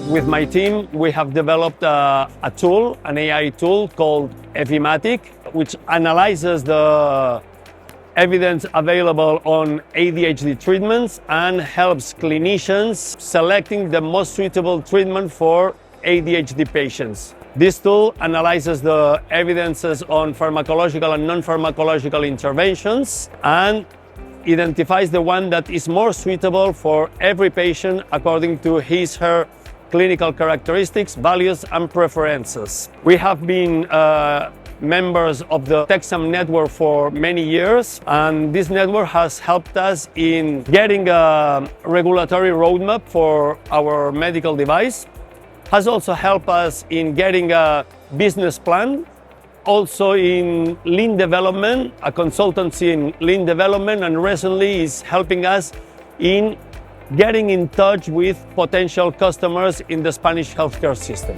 with my team, we have developed a tool, an AI tool called Evimatic, which analyzes the evidence available on ADHD treatments and helps clinicians selecting the most suitable treatment for ADHD patients. This tool analyzes the evidences on pharmacological and non-pharmacological interventions and identifies the one that is more suitable for every patient according to his/her clinical characteristics, values, and preferences. We have been members of the TechSam network for many years, and this network has helped us in getting a regulatory roadmap for our medical device, has also helped us in getting a business plan, also in lean development, a consultancy in lean development, and recently is helping us in getting in touch with potential customers in the Spanish healthcare system.